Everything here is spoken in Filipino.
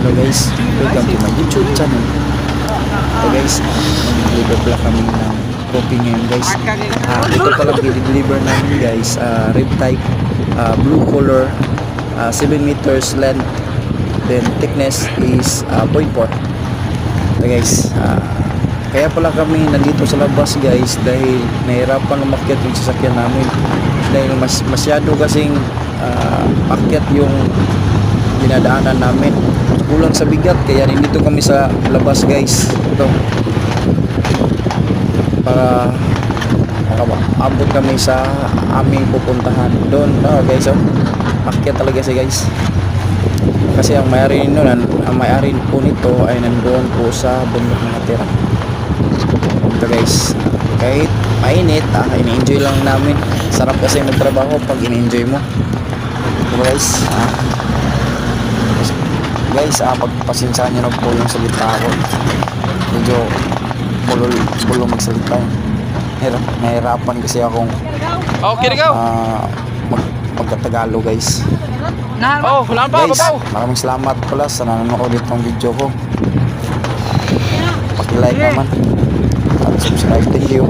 Hello guys, welcome to my YouTube channel. So guys, mag-deliver pala kami ng coffee ngayon guys. Ito pala i-deliver namin guys, red type, blue color, 7 meters length, then thickness is 0.4. So guys, kaya pala kami nandito sa labas guys dahil nahirapan umakyat yung sasakyan namin dahil masyado kasing akyat yung dinadaanan namin, kulang sa bigat, kaya nandito kami sa labas guys. Ito para abot kami sa aming pupuntahan doon. Guys, akyat talaga siya guys, kasi ang may-ari po nito ay nandoon po sa bundok na natira. Ito guys, kahit mainit, ini-enjoy lang namin. Sarap kasi magtrabaho pag ini-enjoy mo. Ito guys, pagpasensyahan nyo na po yung salita ako, medyo bulol magsalita. Nahirapan kasi akong magkatagalog guys. Guys, maraming salamat pala sa nanonood itong video ko. Paki-like naman at subscribe. Thank you.